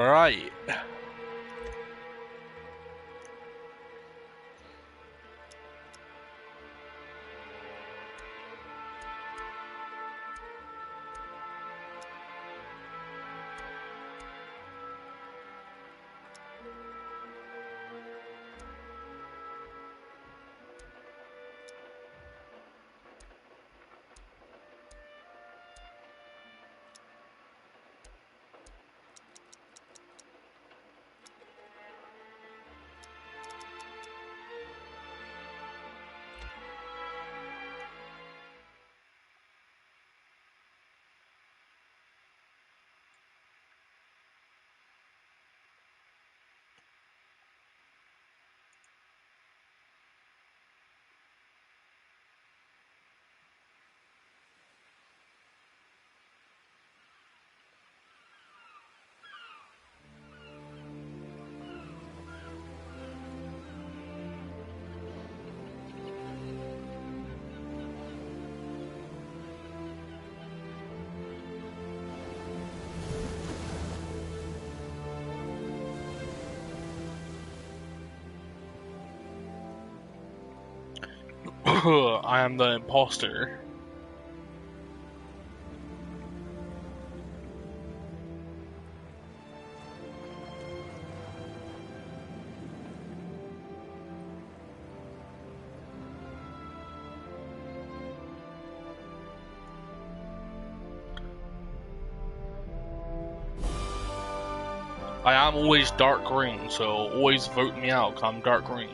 Right. I am the imposter. I am always dark green, so always vote me out 'cause I'm dark green.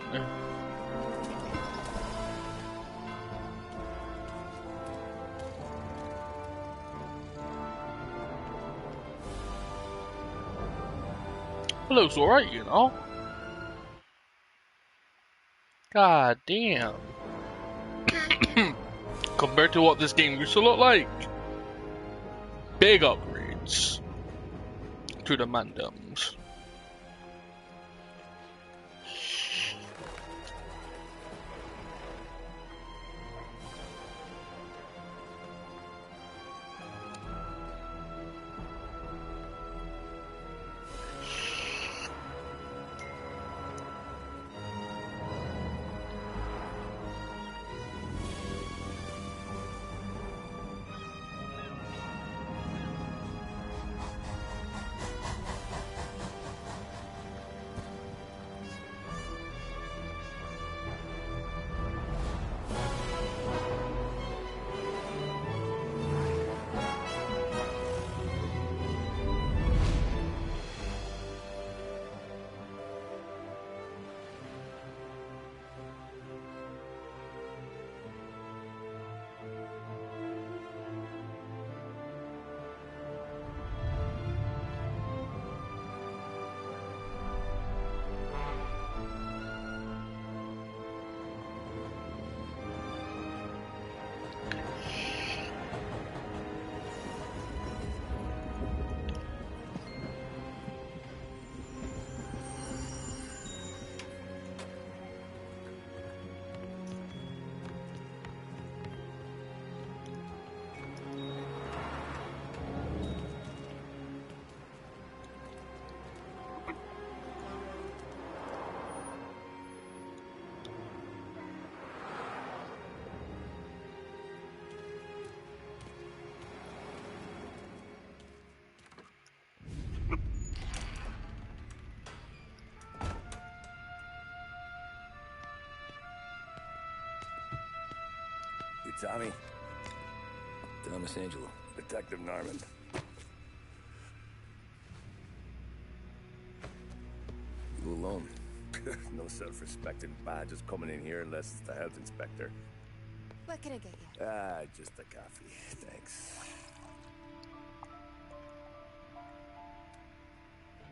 Looks alright, you know. God damn. Compared to what this game used to look like. Big upgrades to the Mandams. You Tommy? Thomas Angelo. Detective Norman. You alone? No self-respecting badges coming in here unless it's the health inspector. What can I get you? Just a coffee. Thanks.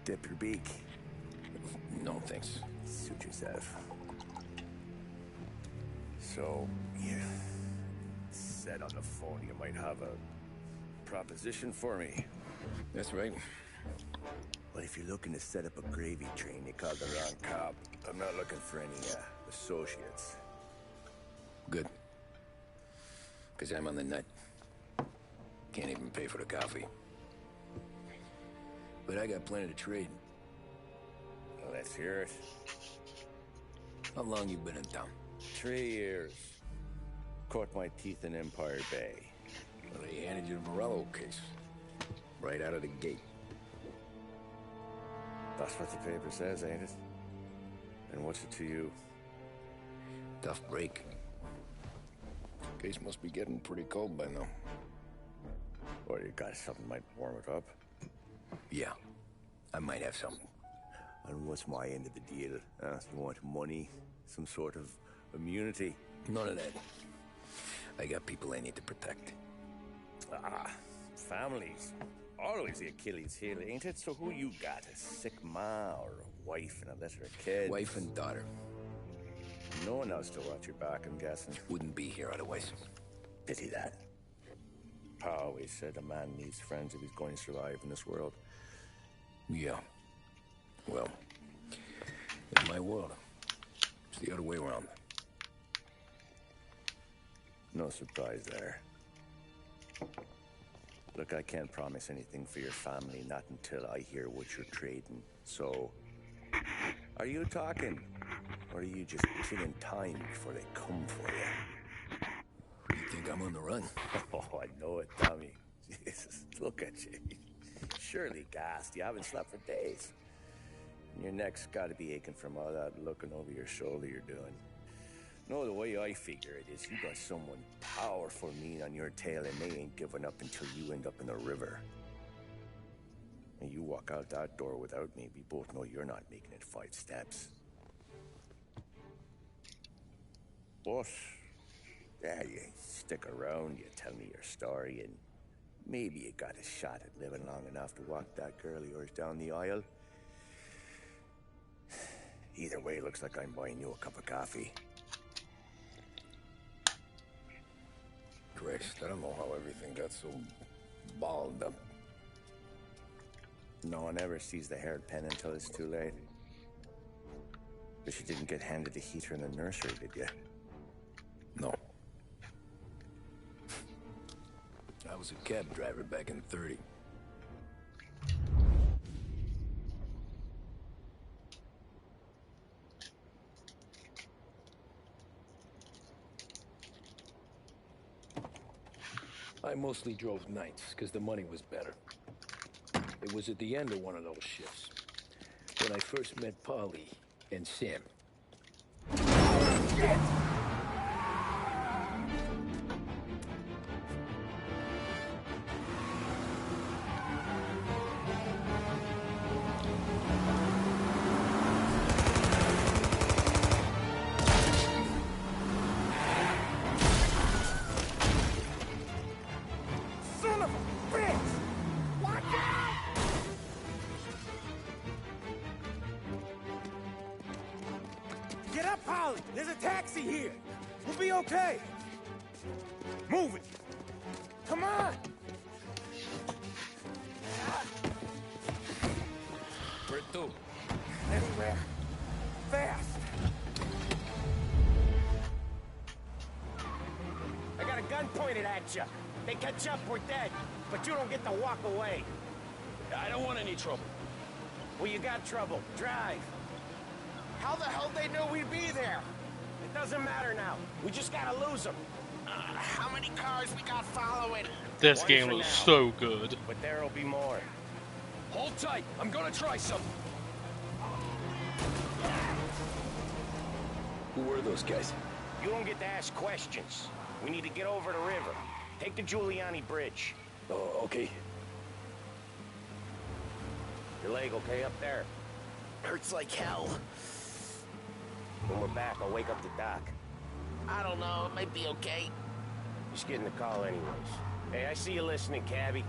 Dip your beak. No, thanks. Suit yourself. So, you said on the phone you might have a proposition for me. That's right. Well, if you're looking to set up a gravy train, you called the wrong cop. I'm not looking for any, associates. Good. Because I'm on the nut. Can't even pay for the coffee. but I got plenty to trade. Let's hear it. How long you been in town? 3 years. Caught my teeth in Empire Bay. Well, they handed you the Morello case. Right out of the gate. That's what the paper says, ain't it? And what's it to you? Tough break. Case must be getting pretty cold by now. Or you got something might warm it up? Yeah, I might have something. And what's my end of the deal? You want money? Some sort of immunity? None of that. I got people I need to protect. Families. Always the Achilles heel, ain't it? So who you got? A sick ma or a wife and a litter of kids? Wife and daughter. No one else to watch your back, I'm guessing. Wouldn't be here otherwise. Pity that. Pa always said a man needs friends if he's going to survive in this world. Yeah. Well, in my world, it's the other way around. No surprise there. Look, I can't promise anything for your family, not until I hear what you're trading. So, are you talking? Or are you just killing time before they come for you? You think I'm on the run? Oh, I know it, Tommy. Jesus, look at you. Surely gassed. You haven't slept for days. And your neck's got to be aching from all that looking over your shoulder you're doing. No, the way I figure it is you got someone powerful mean on your tail and they ain't giving up until you end up in the river. And you walk out that door without me, we both know you're not making it 5 steps. But, yeah, you stick around, you tell me your story, and maybe you got a shot at living long enough to walk that girl of yours down the aisle. Either way, looks like I'm buying you a cup of coffee. Christ, I don't know how everything got so balled up. No one ever sees the haired pen until it's too late. But you didn't get handed a heater in the nursery, did you? No. I was a cab driver back in '30. I mostly drove nights, because the money was better. It was at the end of one of those shifts when I first met Polly and Sam. Shit! Get up, Polly! There's a taxi here! We'll be okay! Move it! Come on! Where to? Anywhere. Fast! I got a gun pointed at you. They catch up, we're dead. But you don't get to walk away. I don't want any trouble. Well, you got trouble. Drive. How the hell they knew we'd be there? It doesn't matter now. We just gotta lose them. How many cars we got following? This One game for looks now. so good. But there'll be more. Hold tight. I'm gonna try something. Who were those guys? You don't get to ask questions. We need to get over the river. Take the Giuliani Bridge. Oh, okay. Your leg okay up there? Hurts like hell. When we're back, I'll wake up the doc. I don't know, it might be okay. Just getting the call anyways. Hey, I see you listening, cabbie.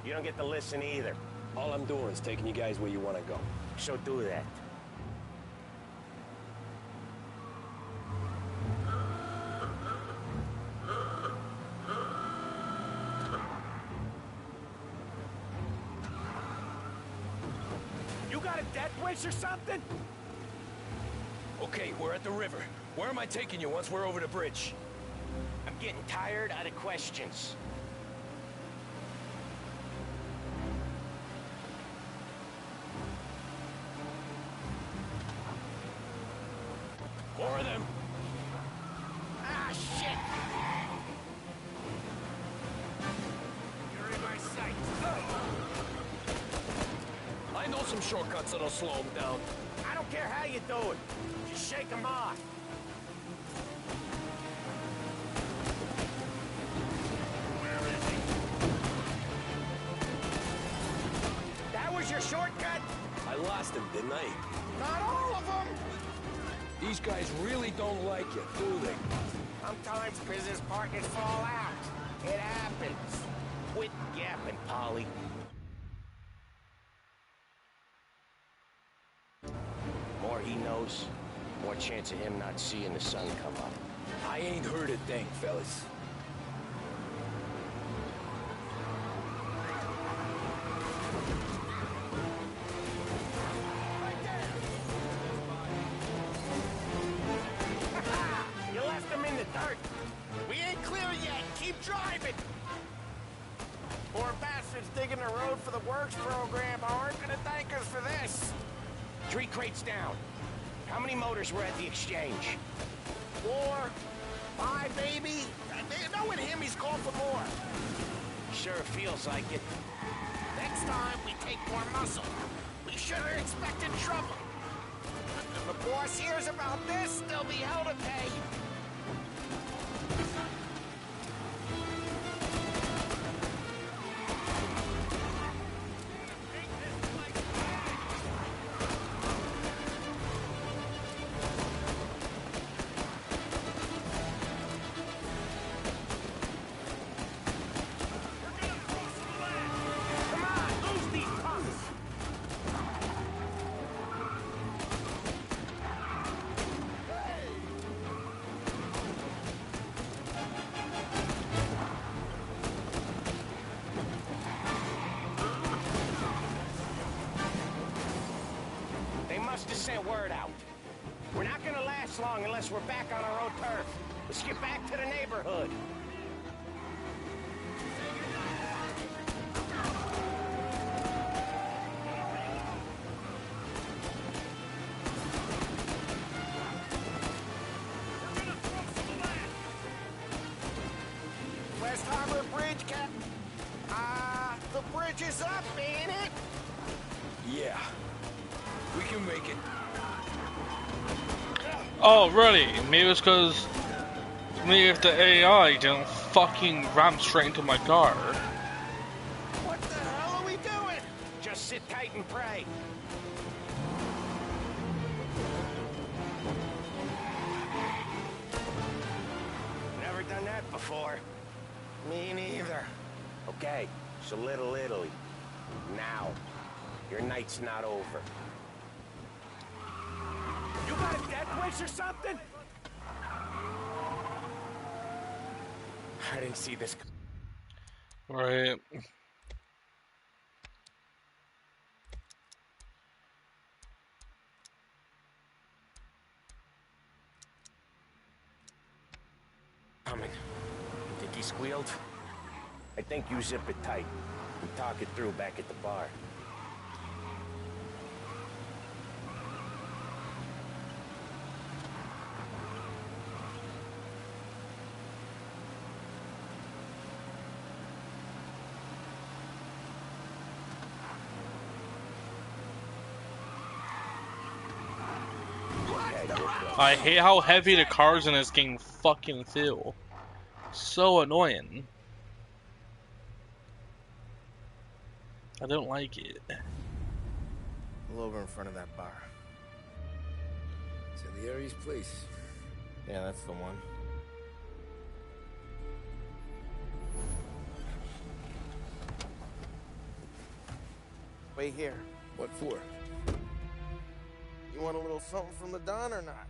You don't get to listen either. All I'm doing is taking you guys where you want to go. So do that. You got a death wish or something? Okay, we're at the river. Where am I taking you once we're over the bridge? I'm getting tired out of questions. I know some shortcuts that'll slow him down. I don't care how you do it. Just shake him off. That was your shortcut? I lost him, didn't I? Not all of them. These guys really don't like you, do they? Sometimes business partners fall out. It happens. Quit yapping, Polly. More he knows, more chance of him not seeing the sun come up. I ain't heard a thing, fellas. You left him in the dirt. We ain't clear yet. Keep driving. Poor bastards digging the road for the works program aren't gonna thank us for this. 3 crates down. How many motors were at the exchange? 4, 5 maybe? Knowing him, he's called for more. Sure feels like it. Next time, we take more muscle. We should have expected trouble. If the boss hears about this, there'll be hell to pay. Come on, lose these punks. They must have sent word out. We're not gonna last long unless we're back on our own turf. Let's get back to the neighborhood. West Harbor Bridge, Captain. The bridge is up, ain't it? Yeah. We can make it. Oh, really? Maybe it's because maybe if the AI didn't fucking ram straight into my car. What the hell are we doing? Just sit tight and pray. Never done that before. Me neither. Okay, so Little Italy. Now, your night's not over. You got a death wish or something? I didn't see this. Right. Coming. Think he squealed? I think you zip it tight and talk it through back at the bar. I hate how heavy the cars in this game fucking feel. So annoying. I don't like it. Pull over in front of that bar. Salieri's place. Yeah, that's the one. Wait here. What for? You want a little something from the Don or not?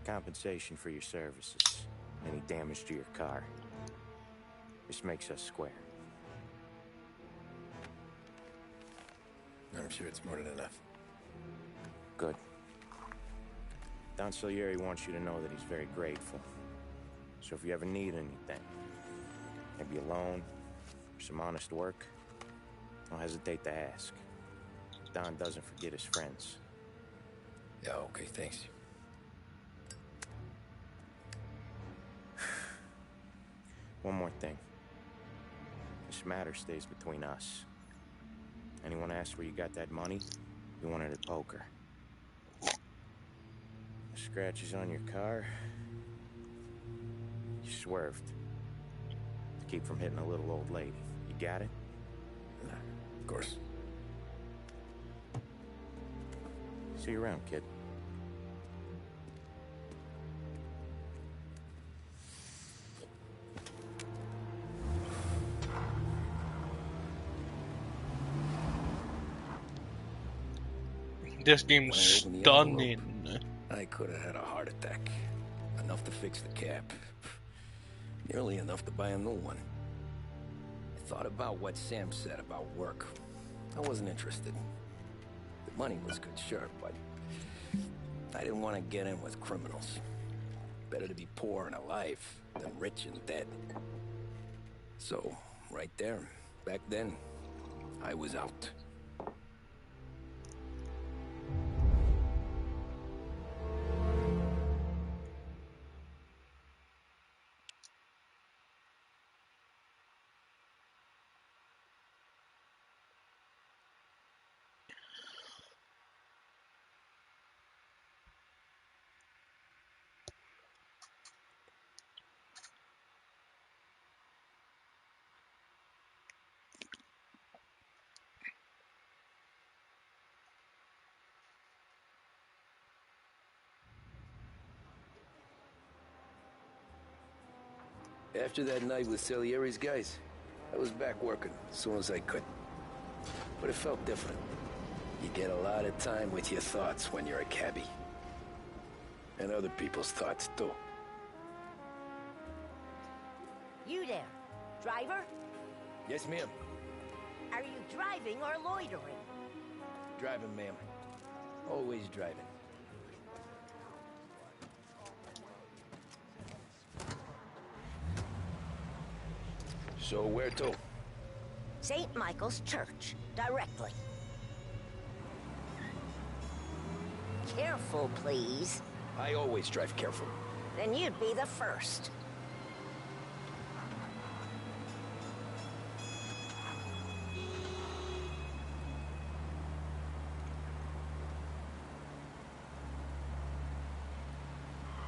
Compensation for your services. Any damage to your car. This makes us square. I'm sure it's more than enough. Good. Don Salieri wants you to know that he's very grateful. So if you ever need anything, maybe a loan, or some honest work, don't hesitate to ask. Don doesn't forget his friends. Yeah, okay, thanks. One more thing. This matter stays between us. Anyone asks where you got that money, you won it at poker. The scratches on your car, you swerved. To keep from hitting a little old lady. You got it? Of course. See you around, kid. This game's stunning. I could have had a heart attack. Enough to fix the cap. Nearly enough to buy a new one. I thought about what Sam said about work. I wasn't interested. The money was good, sure, but I didn't want to get in with criminals. Better to be poor and alive than rich and dead. So, right there, back then, I was out. After that night with Salieri's guys, I was back working as soon as I could. But it felt different. You get a lot of time with your thoughts when you're a cabbie. And other people's thoughts, too. You there, driver? Yes, ma'am. Are you driving or loitering? Driving, ma'am. Always driving. So where to? St. Michael's Church, directly. Careful, please. I always drive careful. Then you'd be the first.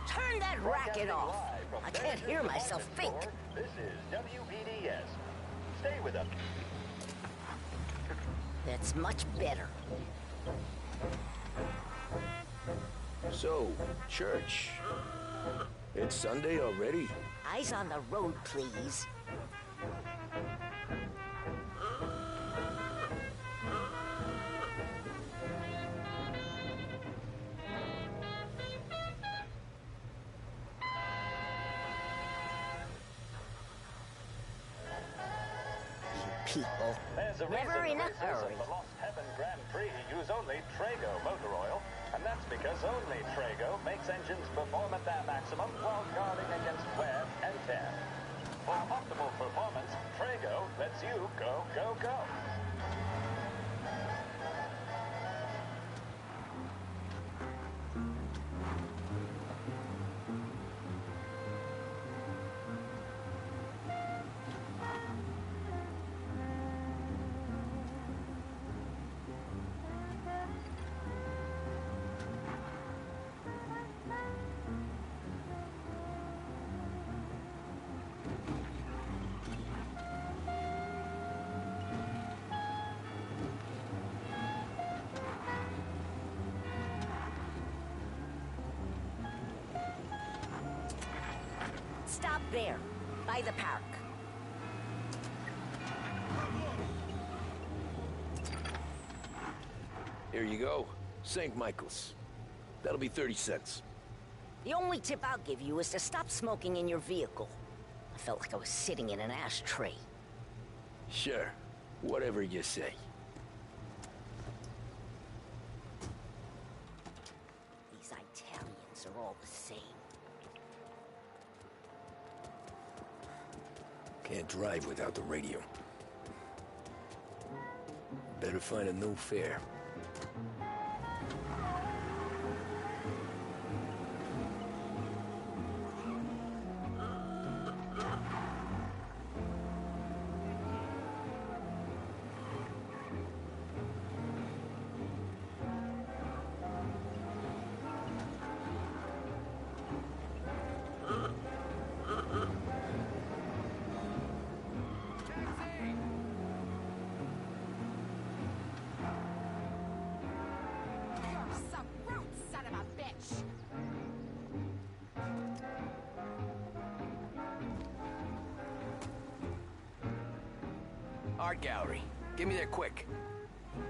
Turn that racket off. I can't hear myself think. This is WPDS. Stay with us. That's much better. So, church. It's Sunday already? Eyes on the road, please. People. Never in a hurry. The Lost Heaven Grand Prix use only Trago motor oil, and that's because only Trago makes engines perform at their maximum while guarding against wear and tear. For optimal performance, Trago lets you go, go, go. Stop there, by the park. Here you go. St. Michael's. That'll be 30 cents. The only tip I'll give you is to stop smoking in your vehicle. I felt like I was sitting in an ashtray. Sure. Whatever you say. These Italians are all the same. Can't drive without the radio. Better find a new fare. Some rude son of a bitch! Art gallery. Get me there quick.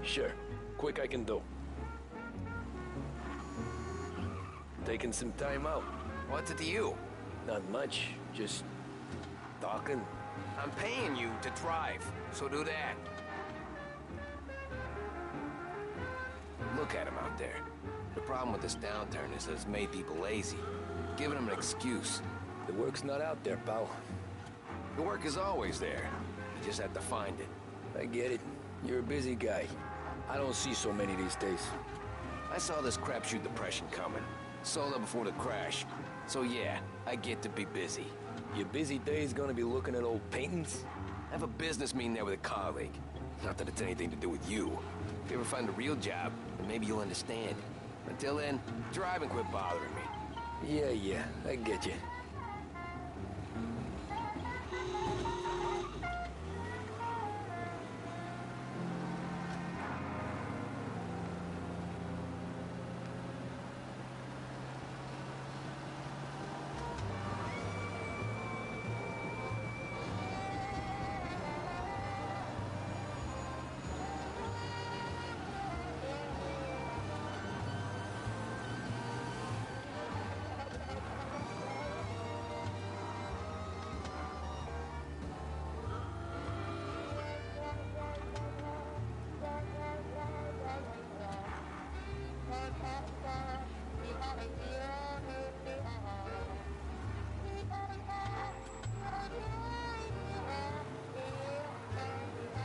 Sure. Quick I can do. Taking some time out. What's it to you? Not much. Just talking. I'm paying you to drive, so do that. Look at him out there. The problem with this downturn is that it's made people lazy. Giving them an excuse. The work's not out there, pal. The work is always there. You just have to find it. I get it. You're a busy guy. I don't see so many these days. I saw this crapshoot depression coming. Sold up before the crash. So yeah, I get to be busy. Your busy day's gonna be looking at old paintings? I have a business meeting there with a colleague. Not that it's anything to do with you. If you ever find a real job, then maybe you'll understand. Until then, drive and quit bothering me. Yeah, I get you.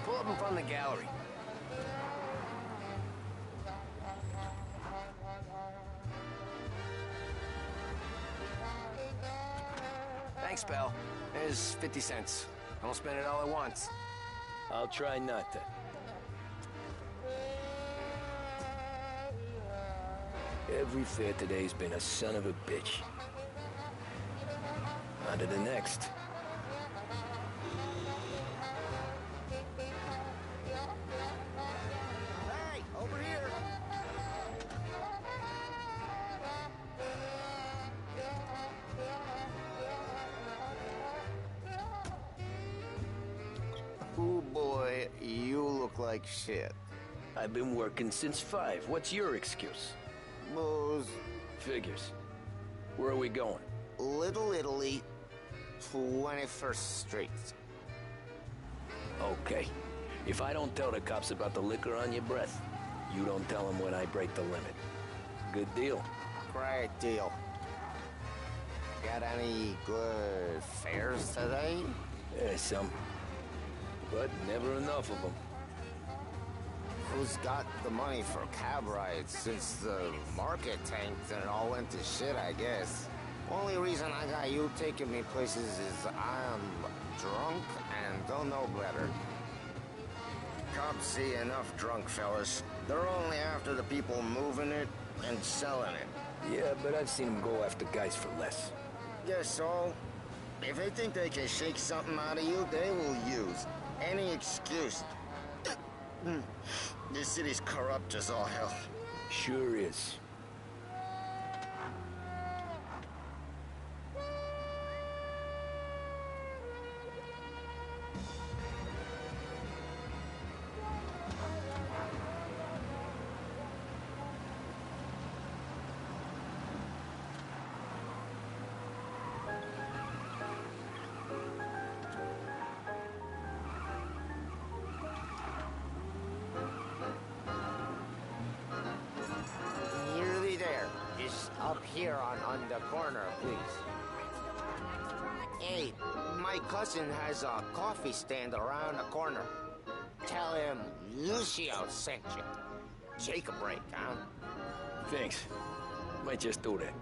Pull up in front of the gallery. Thanks, pal. There's 50 cents. Don't spend it all at once. I'll try not to. Every fare today's been a son of a bitch. On to the next. Hey, over here. Ooh boy, you look like shit. I've been working since 5. What's your excuse? Booze, Figures. Where are we going? Little Italy, 21st Street. Okay. If I don't tell the cops about the liquor on your breath, you don't tell them when I break the limit. Good deal. Great deal. Got any good fares today? There's some. But never enough of them. Who's got the money for cab rides since the market tanked and it all went to shit, I guess? Only reason I got you taking me places is I'm drunk and don't know better. Cops see enough drunk fellas. They're only after the people moving it and selling it. Yeah, but I've seen them go after guys for less. Guess so. If they think they can shake something out of you, they will use any excuse. This city's corrupt as all hell. Sure is. here on the corner, please. Hey, my cousin has a coffee stand around the corner. Tell him Lucio sent you. Take a break, huh? Thanks. Might just do that.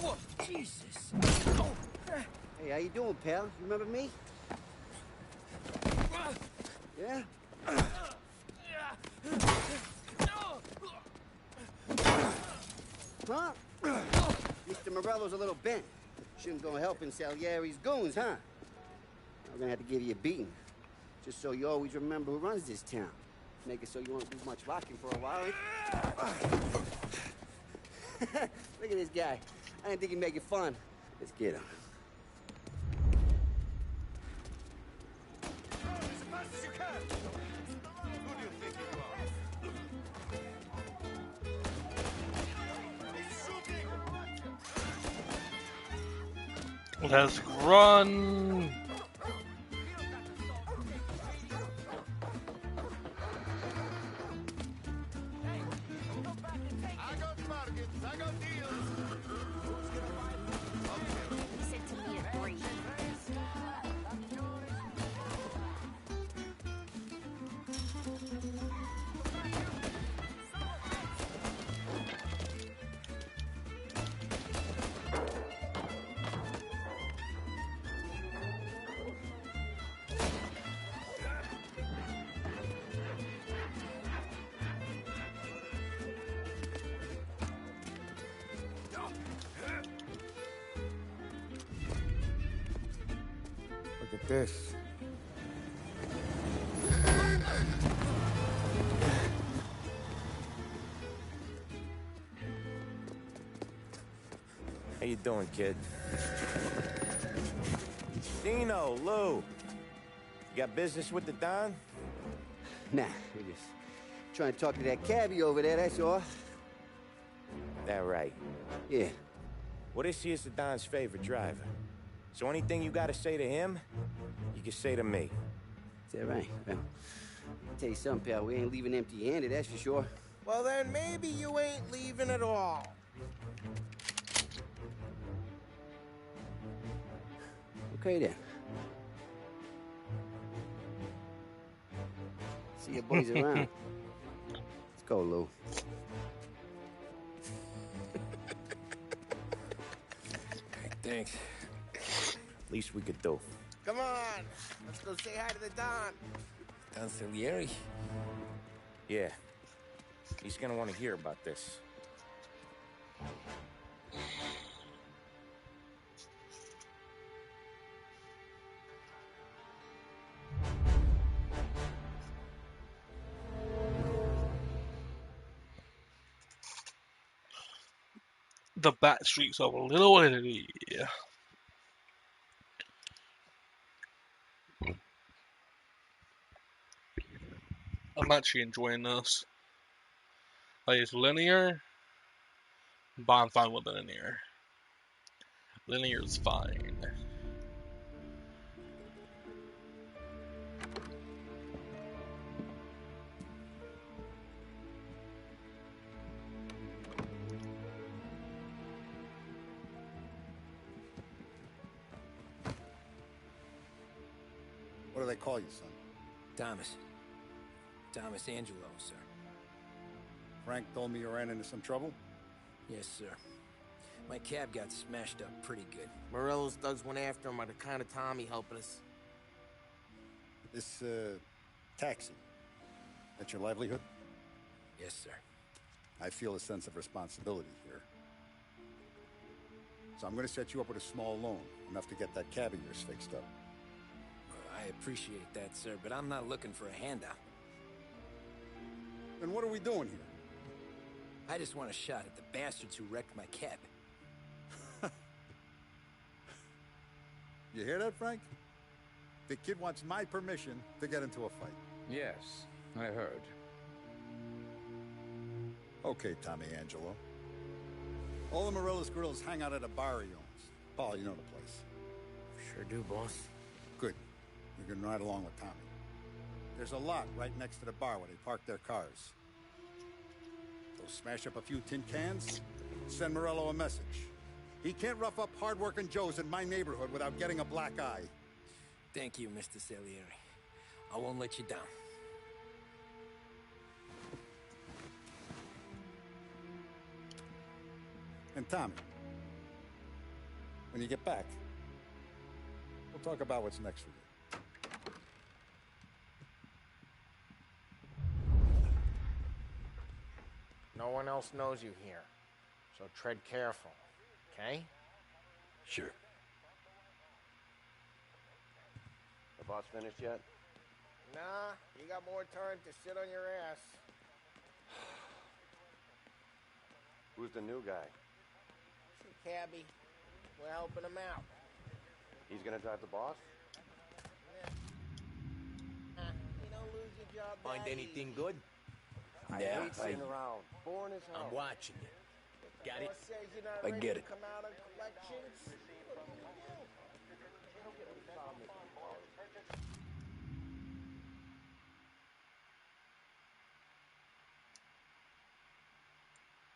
Whoa, Jesus. Hey, how you doing, pal? You remember me? Yeah? Huh? Mr. Morello's a little bent. Shouldn't go helping Salieri's goons, huh? I'm gonna have to give you a beating. Just so you always remember who runs this town. Make it so you won't do much rocking for a while. Look at this guy. I didn't think he'd make it fun. Let's get him. Let's run. Look at this. How you doing, kid? Dino, Lou. You got business with the Don? Nah, we're just trying to talk to that cabbie over there, that's all. That right. Yeah. Well, this here's the Don's favorite driver. So anything you gotta say to him, you can say to me. Is that right? Well, I'll tell you something, pal. We ain't leaving empty-handed, that's for sure. Well, then maybe you ain't leaving at all. Okay, then. See your boys around. Let's go, Lou. Thanks. Least we could do. Come on, let's go say hi to the Don. Don Salieri? Yeah. He's gonna want to hear about this. The back streets of Little Italy. I'm actually enjoying this. Like, it's linear, but I'm fine with linear. Linear is fine. What do they call you, son? Thomas. Thomas Angelo, sir. Frank told me you ran into some trouble? Yes, sir. My cab got smashed up pretty good. Morello's thugs went after him on account of Tommy helping us. This, taxi. That's your livelihood? Yes, sir. I feel a sense of responsibility here. So I'm gonna set you up with a small loan, enough to get that cab of yours fixed up. I appreciate that, sir, but I'm not looking for a handout. Then what are we doing here? I just want a shot at the bastards who wrecked my cab. You hear that, Frank? The kid wants my permission to get into a fight. Yes, I heard. Okay, Tommy Angelo. All the Morello's girls hang out at a bar he owns. Paul, you know the place. Sure do, boss. Good. You can ride along with Tommy. There's a lot right next to the bar where they park their cars. Go smash up a few tin cans, send Morello a message. He can't rough up hard-working Joes in my neighborhood without getting a black eye. Thank you, Mr. Salieri. I won't let you down. And Tommy, when you get back, we'll talk about what's next for you. No one else knows you here, so tread careful, okay? Sure. The boss finished yet? Nah, you got more time to sit on your ass. Who's the new guy? Some cabbie. We're helping him out. He's gonna drive the boss? You don't lose your job Find that anything easy. good? I hate sitting around. Boring as hell. I'm watching you. Got it? Boss says you're not I ready get to it. come out on collections.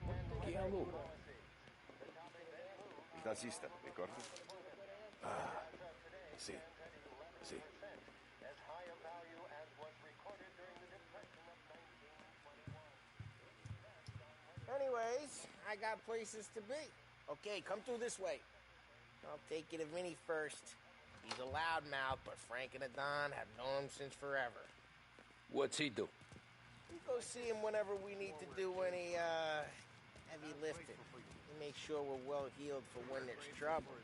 What are you gonna do? Ello. Il tassista, ricordi? Ah, sì. Sì. Anyways, I got places to be. Okay, come through this way. I'll take you to Vinny first. He's a loudmouth, but Frank and the Don have known him since forever. What's he do? We go see him whenever we need to do any, heavy lifting. We make sure we're well healed for when there's trouble. We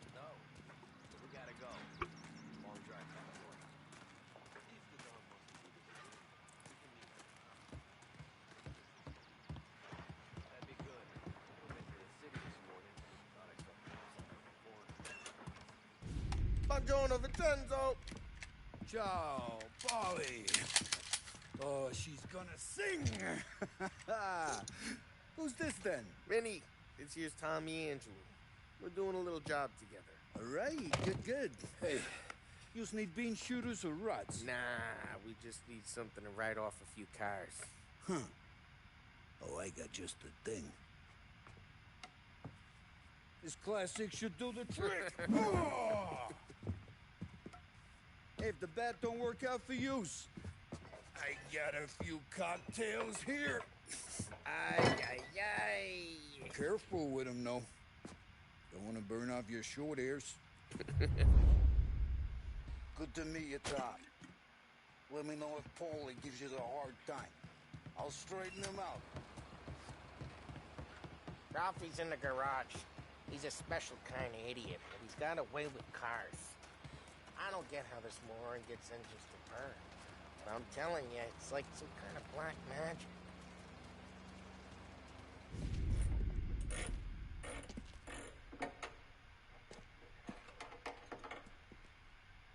gotta go. Long drive back. That'd be good. We've been to the city this morning. Thought I saw Buongiorno, Vincenzo! Ciao, Polly. Oh, she's gonna sing. Who's this then? Vinny, this here's Tommy Angelo. We're doing a little job together. All right, good. Hey, you just need bean shooters or rods? Nah, we just need something to write off a few cars. Huh. Oh, I got just the thing. This classic should do the trick. Oh! Hey, if the bat don't work out for use, I got a few cocktails here. Ay, ay, ay. Careful with them, though. Don't want to burn off your short hairs. Good to meet you, Doc. Let me know if Paulie gives you the hard time. I'll straighten him out. Ralphie's in the garage. He's a special kind of idiot, but he's got a way with cars. I don't get how this moron gets engines to burn. But I'm telling you, it's like some kind of black magic.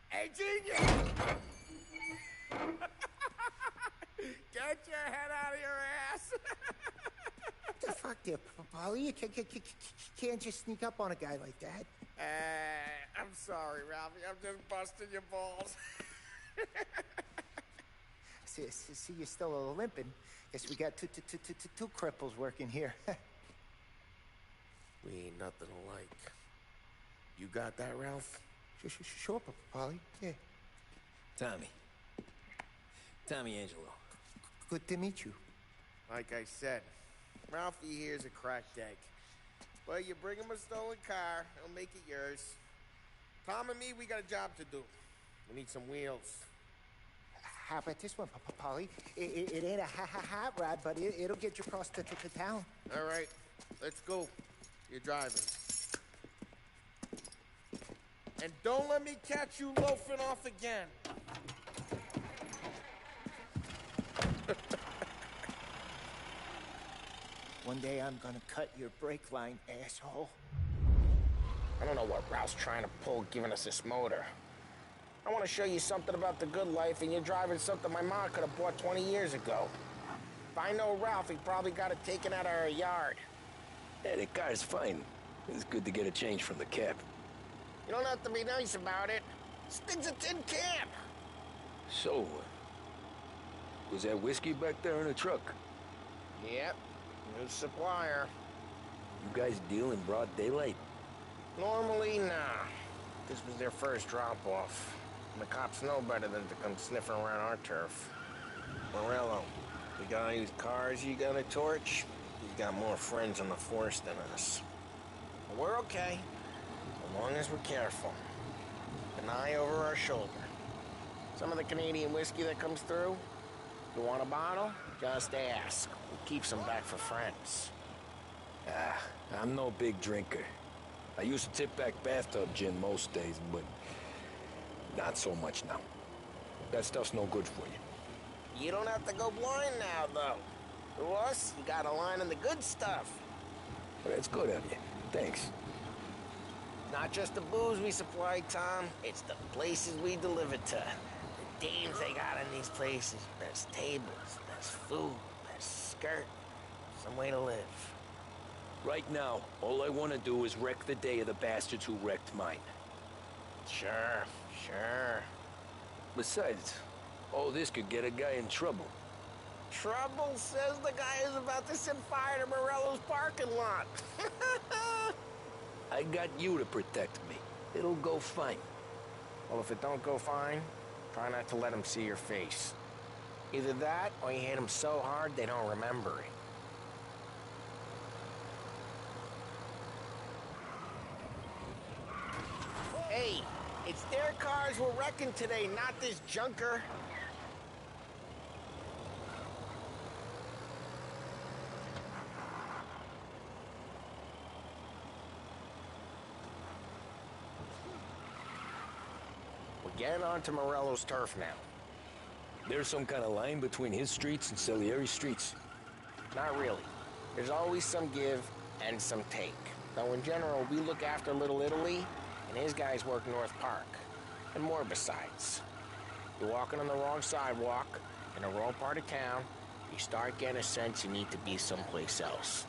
Hey, genius! Get your head out of your ass! What the fuck there, Polly? You can't just sneak up on a guy like that. I'm sorry, Ralphie. I'm just busting your balls. See, you're still limping. Guess we got two cripples working here. We ain't nothing alike. You got that, Ralph? Sure, Polly. Yeah. Tommy Angelo. Good to meet you. Like I said, Ralphie here's a cracked egg. But you bring him a stolen car, he'll make it yours. Tom and me, we got a job to do. We need some wheels. How about this one, Polly? It ain't a hot rod, but it'll get you across to town. All right, let's go. You're driving. And don't let me catch you loafing off again. One day I'm gonna cut your brake line, asshole. I don't know what Ralph's trying to pull giving us this motor. I want to show you something about the good life, and you're driving something my mom could have bought 20 years ago. If I know Ralph, he probably got it taken out of our yard. Yeah, the car's fine. It's good to get a change from the cab. You don't have to be nice about it. This thing's a tin can. So, was that whiskey back there in the truck? Yep, new supplier. You guys deal in broad daylight? Normally, nah. This was their first drop-off. And the cops know better than to come sniffing around our turf. Morello, the guy whose cars you got a torch, he's got more friends on the force than us. But we're okay, as long as we're careful. An eye over our shoulder. Some of the Canadian whiskey that comes through, you want a bottle? Just ask. We keep some back for friends. I'm no big drinker. I used to tip back bathtub gin most days, but not so much now. That stuff's no good for you. You don't have to go blind now, though. To us, you got a line on the good stuff. But it's good of you. Thanks. Not just the booze we supply, Tom. It's the places we deliver to. The dames they got in these places. Best tables, best food, best skirt. Some way to live. Right now, all I want to do is wreck the day of the bastards who wrecked mine. Sure, sure. Besides, all this could get a guy in trouble. Trouble says the guy is about to set fire to Morello's parking lot. I got you to protect me. It'll go fine. Well, if it don't go fine, try not to let them see your face. Either that, or you hit them so hard they don't remember it. Hey, it's their cars we're wrecking today, not this junker. We're getting onto Morello's turf now. There's some kind of line between his streets and Salieri's streets. Not really. There's always some give and some take. Though in general, we look after Little Italy, and his guys work North Park. And more besides. You're walking on the wrong sidewalk, in the wrong part of town, you start getting a sense you need to be someplace else.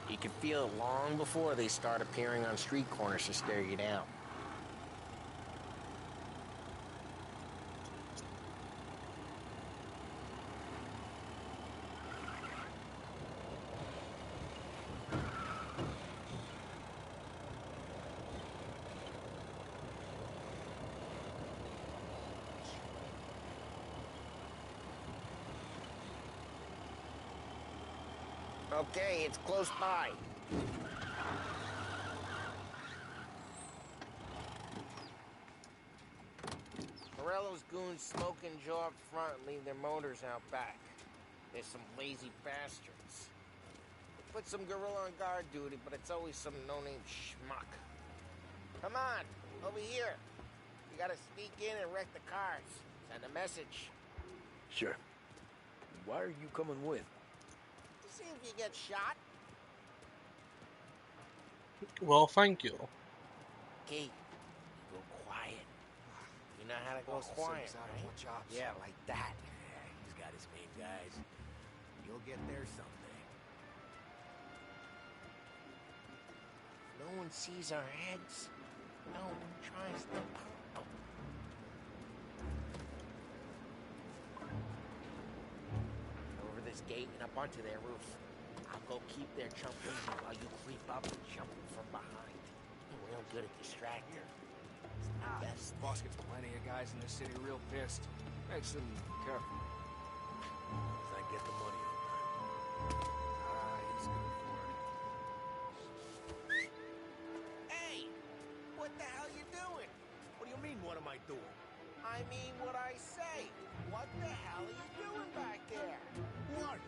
You can feel it long before they start appearing on street corners to stare you down. Okay, it's close by. Morello's goons smoke and jaw up front and leave their motors out back. They're some lazy bastards. They put some gorilla on guard duty, but it's always some no-name schmuck. Come on, over here. You gotta sneak in and wreck the cars. Send a message. Sure. Why are you coming with? See if you get shot. Well, thank you. Okay, go quiet. You know how to go quiet, right? Yeah, like that. Yeah, he's got his main guys. You'll get there someday. No one sees our heads. No one tries to pop them. Over this gate and up onto their roof. I'll go keep their chump easy while you creep up and jump them from behind. You're real good at distracting. It's the best. Boss gets plenty of guys in this city real pissed. Makes them careful. As I get the money on He's good for it. Hey! What the hell you doing? What do you mean, what am I doing? I mean what I say. What the hell are you doing back there? What?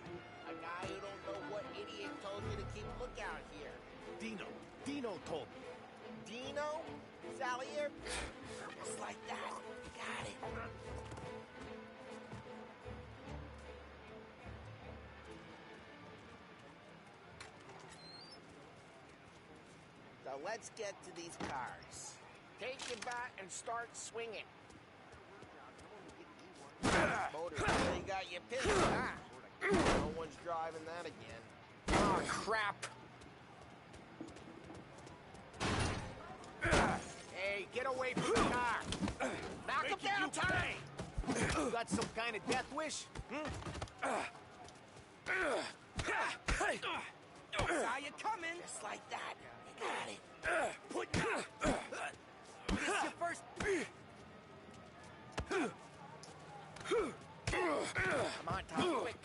A guy who don't know what idiot told you to keep lookout here. Dino told me. Dino? Salier? Just like that. You got it. So let's get to these cars. Take your bat and start swinging. motors. They got you pissed, huh? No one's driving that again. Oh, crap. Hey, get away from the car. Knock him down, Tommy. You got some kind of death wish? Saw you coming. Just like that. You got it. Put This is your first. Come on, Tom, quick.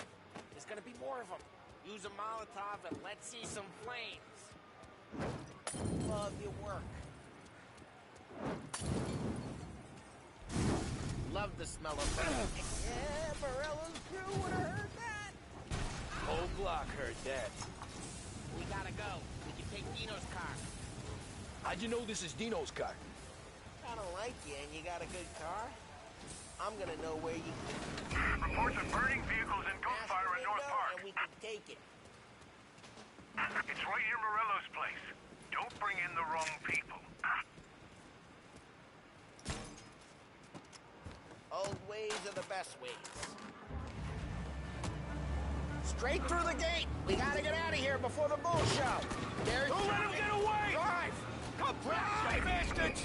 There's gonna be more of them. Use a Molotov and let's see some flames. Love your work. Love the smell of flames. Yeah, Morello's crew would have heard that. Whole block heard that. We gotta go. We can take Dino's car. How'd you know this is Dino's car? I don't like you and you got a good car. I'm gonna know where you Reports of burning vehicles and gunfire in North Park. and we can take it. It's right near Morello's place. Don't bring in the wrong people. Old ways are the best ways. Straight through the gate. We gotta get out of here before the bull show. There's Don't let him get away! Drive! Come drive, bastards!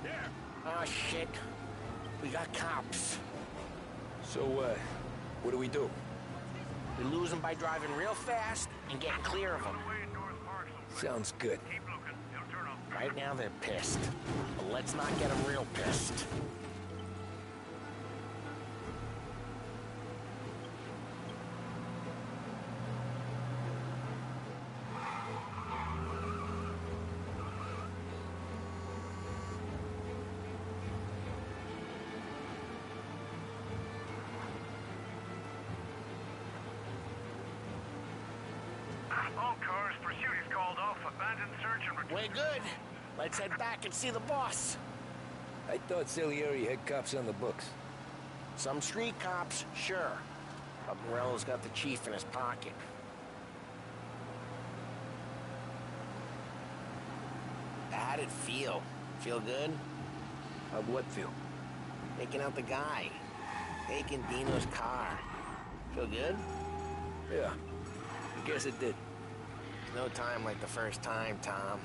Here. Oh, shit. We got cops. So, what do we do? We lose them by driving real fast and getting clear of them. Sounds good. Keep looking. It'll turn up. Right now they're pissed. But let's not get them real pissed. All cars, pursuit is called off. Abandoned search and return. We're good. Let's head back and see the boss. I thought Salieri had cops on the books. Some street cops, sure. But Morello's got the chief in his pocket. How'd it feel? Feel good? How'd what feel? Taking out the guy. Taking Dino's car. Feel good? Yeah, I guess it did. No time like the first time, Tom.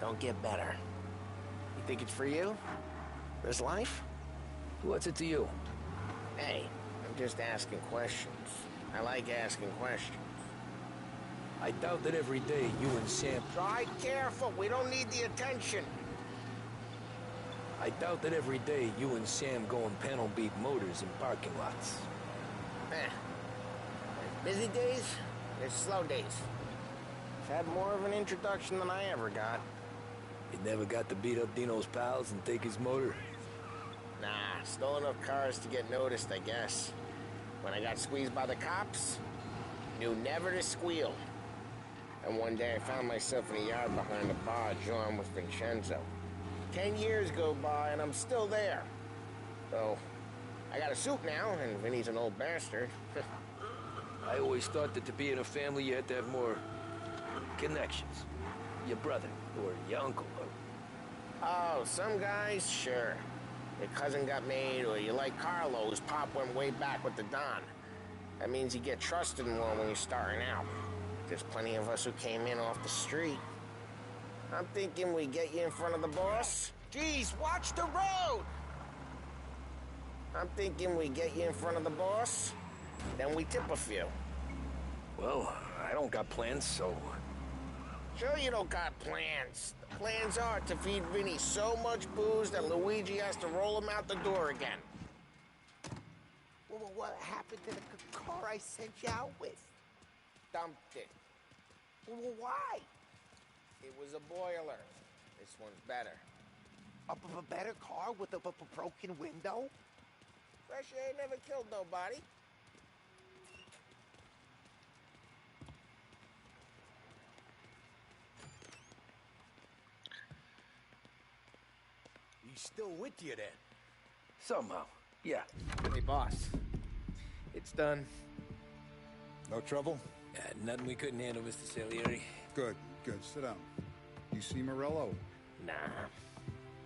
Don't get better. You think it's for you? This life? What's it to you? Hey, I'm just asking questions. I like asking questions. I doubt that every day you and Sam... Drive careful, we don't need the attention. I doubt that every day you and Sam go and panel beat motors in parking lots. There's busy days, there's slow days. I've had more of an introduction than I ever got. You never got to beat up Dino's pals and take his motor? Nah, stole enough cars to get noticed, I guess. When I got squeezed by the cops, knew never to squeal. And one day I found myself in a yard behind a bar, drawn with Vincenzo. 10 years go by and I'm still there. So, I got a suit now, and Vinny's an old bastard. I always thought that to be in a family you had to have more connections. Your brother, or your uncle, or... Oh, some guys, sure. Your cousin got made, or you like Carlos, Pop went way back with the Don. That means you get trusted more when you're starting out. There's plenty of us who came in off the street. I'm thinking we get you in front of the boss. Geez, watch the road! I'm thinking we get you in front of the boss, then we tip a few. Well, I don't got plans, so... Sure you don't got plans. The plans are to feed Vinny so much booze that Luigi has to roll him out the door again. Well, what happened to the car I sent you out with? Dumped it. Well, why? It was a boiler. This one's better. A better car with a broken window? Fresh air never killed nobody. He's still with you then? Somehow, yeah. Hey, boss. It's done. No trouble? Nothing we couldn't handle, Mr. Salieri. Good, good. Sit down. You see Morello? Nah.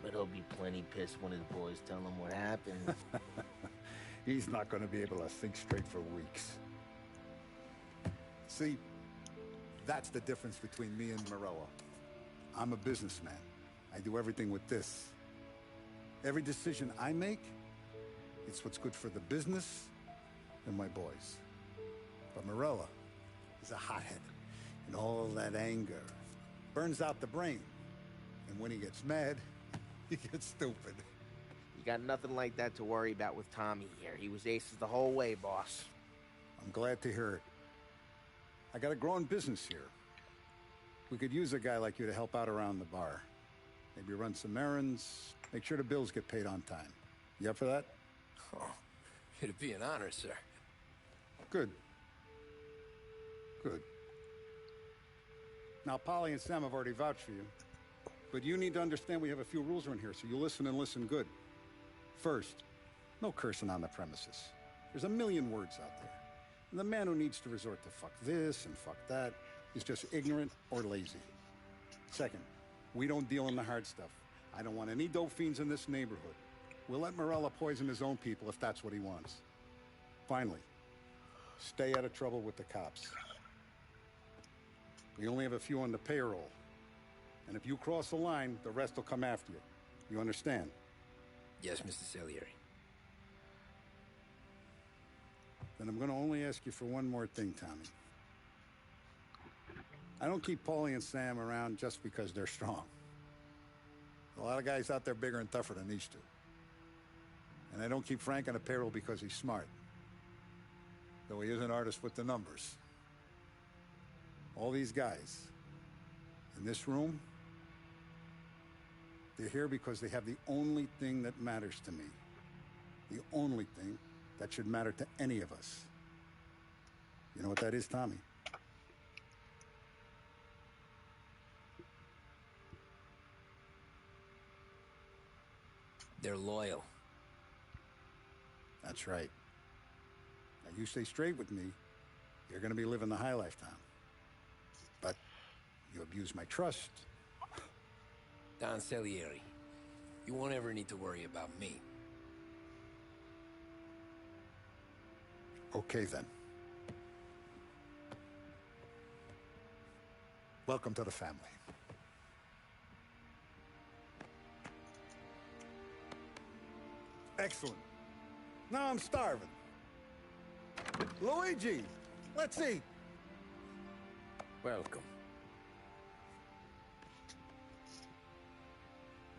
But he'll be plenty pissed when his boys tell him what happened. He's not going to be able to think straight for weeks. See, that's the difference between me and Morello. I'm a businessman. I do everything with this. Every decision I make, it's what's good for the business and my boys. But Morello is a hothead, and all that anger burns out the brain. And when he gets mad, he gets stupid. You got nothing like that to worry about with Tommy here. He was aces the whole way, boss. I'm glad to hear it. I got a growing business here. We could use a guy like you to help out around the bar. Maybe run some errands, make sure the bills get paid on time. You up for that? Oh, it'd be an honor, sir. Good. Good. Now, Polly and Sam have already vouched for you. But you need to understand we have a few rules around here, so you listen and listen good. First, no cursing on the premises. There's a million words out there. And the man who needs to resort to fuck this and fuck that is just ignorant or lazy. Second, we don't deal in the hard stuff. I don't want any dope fiends in this neighborhood. We'll let Morello poison his own people if that's what he wants. Finally, stay out of trouble with the cops. We only have a few on the payroll. And if you cross the line, the rest will come after you. You understand? Yes, Mr. Salieri. Then I'm going to only ask you for one more thing, Tommy. I don't keep Paulie and Sam around just because they're strong. A lot of guys out there bigger and tougher than these two. And I don't keep Frank on the payroll because he's smart. Though he is an artist with the numbers. All these guys in this room, they're here because they have the only thing that matters to me. The only thing that should matter to any of us. You know what that is, Tommy? They're loyal. That's right. Now, you stay straight with me, you're going to be living the high life, Tom. But you abuse my trust. Don Salieri, you won't ever need to worry about me. Okay, then. Welcome to the family. Excellent. Now I'm starving. Luigi, let's eat. Welcome.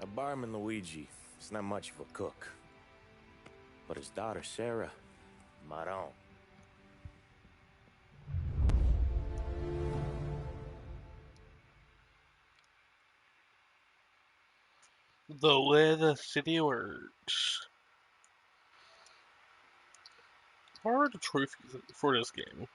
A barman Luigi is not much of a cook. But his daughter Sarah, Maron. The way the city works. What are the trophies for this game?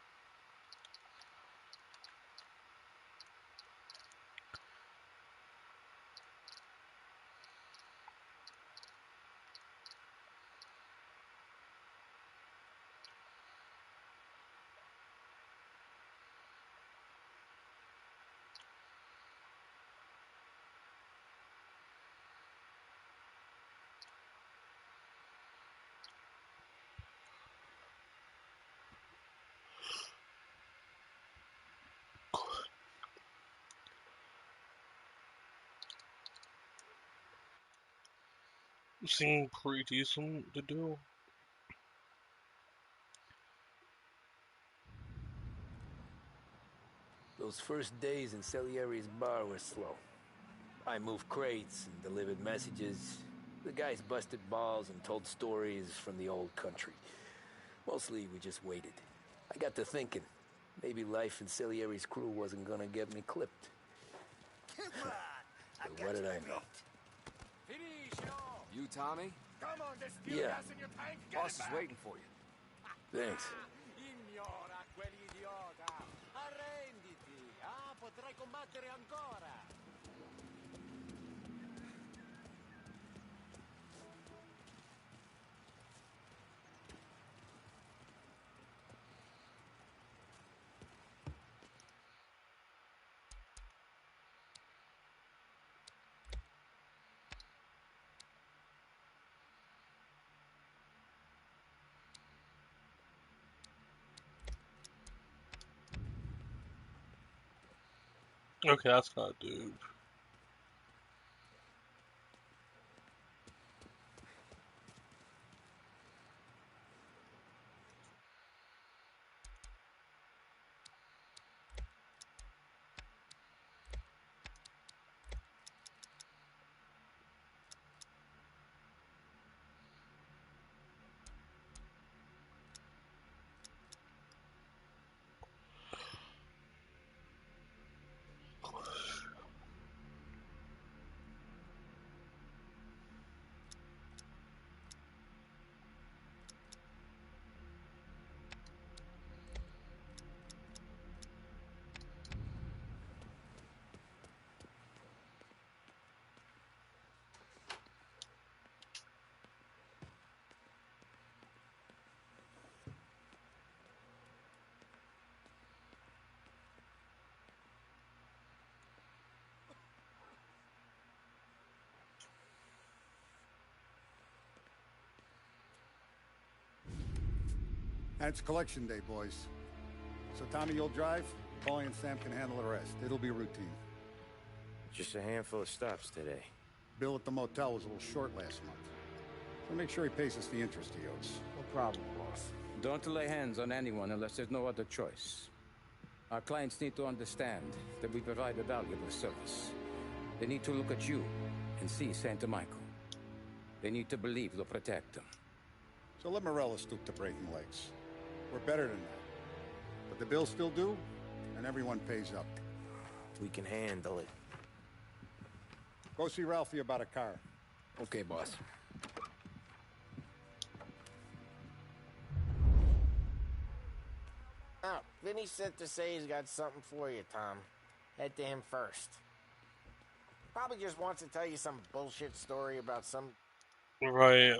Seem pretty decent to do. Those first days in Salieri's bar were slow. I moved crates and delivered messages. The guys busted balls and told stories from the old country. Mostly, we just waited. I got to thinking, maybe life in Salieri's crew wasn't gonna get me clipped. But what did I know? You, Tommy? Come on, this Yeah. gas in your tank. Get Boss it is back. waiting for you. Thanks. Ignora quell'idiota. Arrenditi. Potrai combattere ancora. Okay, that's not a dude. And it's collection day, boys. So Tommy, you'll drive. Paulie and Sam can handle the rest. It'll be routine. Just a handful of stops today. Bill at the motel was a little short last month. So make sure he pays us the interest he owes. No problem, boss. Don't lay hands on anyone unless there's no other choice. Our clients need to understand that we provide a valuable service. They need to look at you and see Santa Michael. They need to believe you'll protect them. So let Morella stoop to breaking legs. We're better than that. But the bill's still due, and everyone pays up. We can handle it. Go see Ralphie about a car. Okay, boss. Oh, Vinny sent to say he's got something for you, Tom. Head to him first. Probably just wants to tell you some bullshit story about some... Right.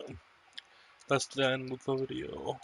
That's the end of the video.